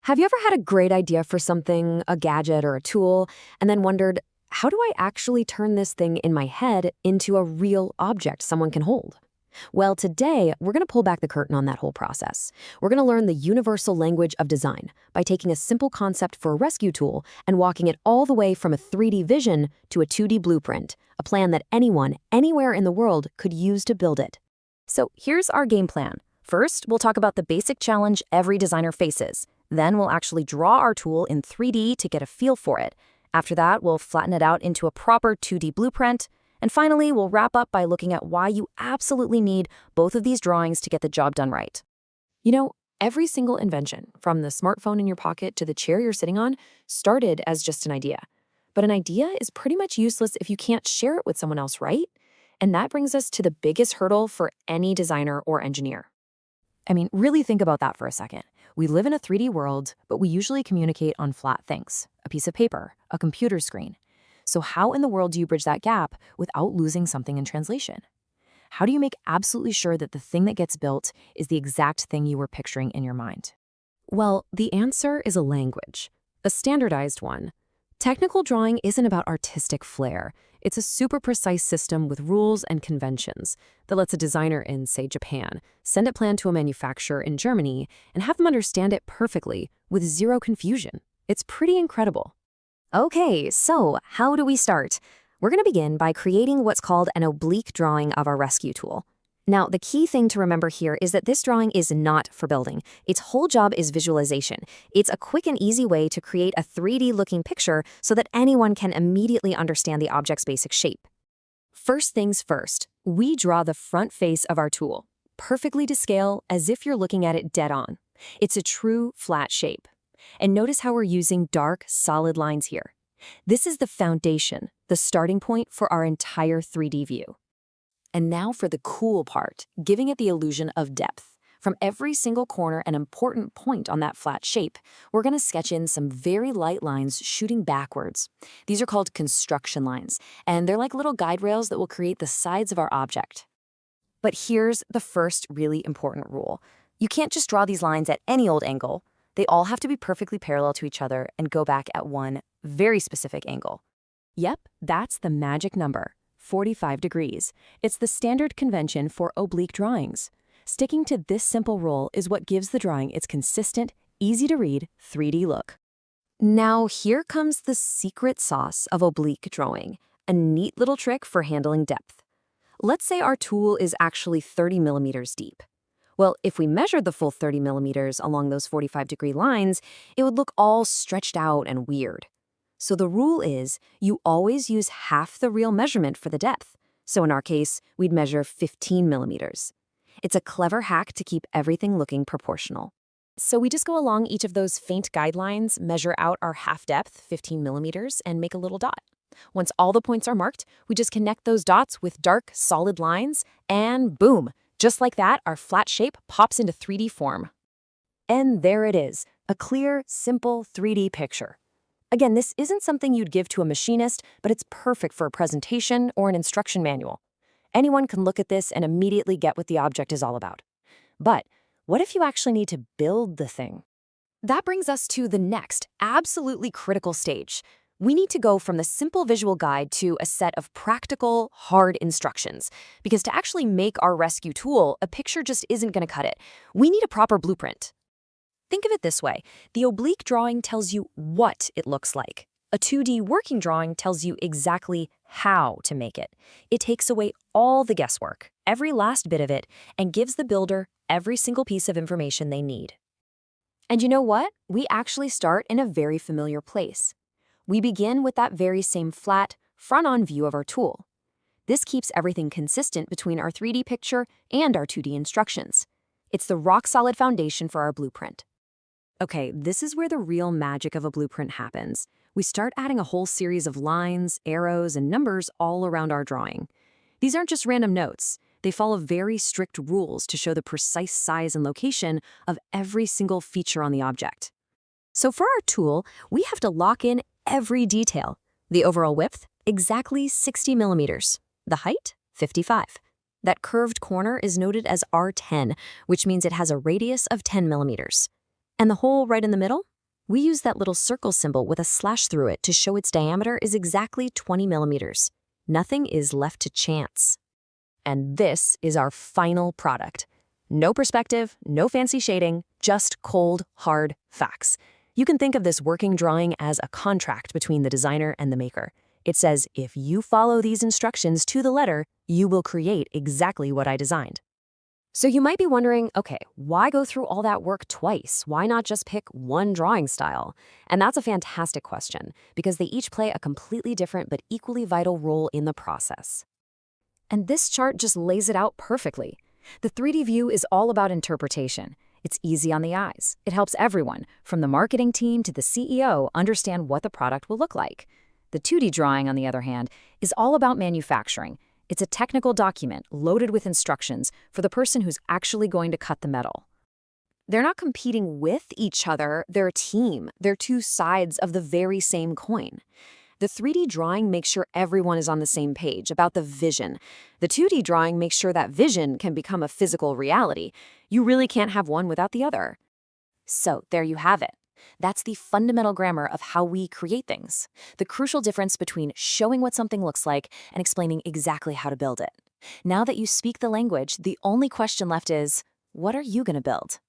Have you ever had a great idea for something, a gadget or a tool, and then wondered, how do I actually turn this thing in my head into a real object someone can hold? Well, today, we're going to pull back the curtain on that whole process. We're going to learn the universal language of design by taking a simple concept for a rescue tool and walking it all the way from a 3D vision to a 2D blueprint, a plan that anyone, anywhere in the world could use to build it. So here's our game plan. First, we'll talk about the basic challenge every designer faces. Then we'll actually draw our tool in 3D to get a feel for it. After that, we'll flatten it out into a proper 2D blueprint. And finally, we'll wrap up by looking at why you absolutely need both of these drawings to get the job done right. You know, every single invention, from the smartphone in your pocket to the chair you're sitting on, started as just an idea. But an idea is pretty much useless if you can't share it with someone else, right? And that brings us to the biggest hurdle for any designer or engineer. I mean, really think about that for a second. We live in a 3D world, but we usually communicate on flat things, a piece of paper, a computer screen. So how in the world do you bridge that gap without losing something in translation? How do you make absolutely sure that the thing that gets built is the exact thing you were picturing in your mind? Well, the answer is a language, a standardized one. Technical drawing isn't about artistic flair. It's a super precise system with rules and conventions that lets a designer in, say, Japan, send a plan to a manufacturer in Germany and have them understand it perfectly with zero confusion. It's pretty incredible. Okay, so how do we start? We're going to begin by creating what's called an oblique drawing of our rescue tool. Now, the key thing to remember here is that this drawing is not for building. Its whole job is visualization. It's a quick and easy way to create a 3D-looking picture so that anyone can immediately understand the object's basic shape. First things first, we draw the front face of our tool, perfectly to scale as if you're looking at it dead on. It's a true flat shape. And notice how we're using dark, solid lines here. This is the foundation, the starting point for our entire 3D view. And now for the cool part, giving it the illusion of depth. From every single corner and important point on that flat shape, we're going to sketch in some very light lines shooting backwards. These are called construction lines, and they're like little guide rails that will create the sides of our object. But here's the first really important rule. You can't just draw these lines at any old angle. They all have to be perfectly parallel to each other and go back at one very specific angle. Yep, that's the magic number. 45 degrees. It's the standard convention for oblique drawings. Sticking to this simple rule is what gives the drawing its consistent, easy-to-read 3D look. Now here comes the secret sauce of oblique drawing, a neat little trick for handling depth. Let's say our tool is actually 30 millimeters deep. Well, if we measured the full 30 millimeters along those 45-degree lines, it would look all stretched out and weird. So the rule is you always use half the real measurement for the depth. So in our case, we'd measure 15 millimeters. It's a clever hack to keep everything looking proportional. So we just go along each of those faint guidelines, measure out our half depth, 15 millimeters, and make a little dot. Once all the points are marked, we just connect those dots with dark, solid lines, and boom! Just like that, our flat shape pops into 3D form. And there it is, a clear, simple 3D picture. Again, this isn't something you'd give to a machinist, but it's perfect for a presentation or an instruction manual. Anyone can look at this and immediately get what the object is all about. But what if you actually need to build the thing? That brings us to the next, absolutely critical stage. We need to go from the simple visual guide to a set of practical, hard instructions. Because to actually make our rescue tool, a picture just isn't going to cut it. We need a proper blueprint. Think of it this way. The oblique drawing tells you what it looks like. A 2D working drawing tells you exactly how to make it. It takes away all the guesswork, every last bit of it, and gives the builder every single piece of information they need. And you know what? We actually start in a very familiar place. We begin with that very same flat, front-on view of our tool. This keeps everything consistent between our 3D picture and our 2D instructions. It's the rock-solid foundation for our blueprint. Okay, this is where the real magic of a blueprint happens. We start adding a whole series of lines, arrows, and numbers all around our drawing. These aren't just random notes. They follow very strict rules to show the precise size and location of every single feature on the object. So for our tool, we have to lock in every detail. The overall width, exactly 60 millimeters. The height, 55. That curved corner is noted as R10, which means it has a radius of 10 millimeters. And the hole right in the middle? We use that little circle symbol with a slash through it to show its diameter is exactly 20 millimeters. Nothing is left to chance. And this is our final product. No perspective, no fancy shading, just cold, hard facts. You can think of this working drawing as a contract between the designer and the maker. It says, if you follow these instructions to the letter, you will create exactly what I designed. So you might be wondering, okay, why go through all that work twice? Why not just pick one drawing style? And that's a fantastic question, because they each play a completely different but equally vital role in the process. And this chart just lays it out perfectly. The 3D view is all about interpretation. It's easy on the eyes. It helps everyone, from the marketing team to the CEO, understand what the product will look like. The 2D drawing, on the other hand, is all about manufacturing. It's a technical document loaded with instructions for the person who's actually going to cut the metal. They're not competing with each other, they're a team. They're two sides of the very same coin. The 3D drawing makes sure everyone is on the same page about the vision. The 2D drawing makes sure that vision can become a physical reality. You really can't have one without the other. So there you have it. That's the fundamental grammar of how we create things. The crucial difference between showing what something looks like and explaining exactly how to build it. Now that you speak the language, the only question left is, what are you going to build?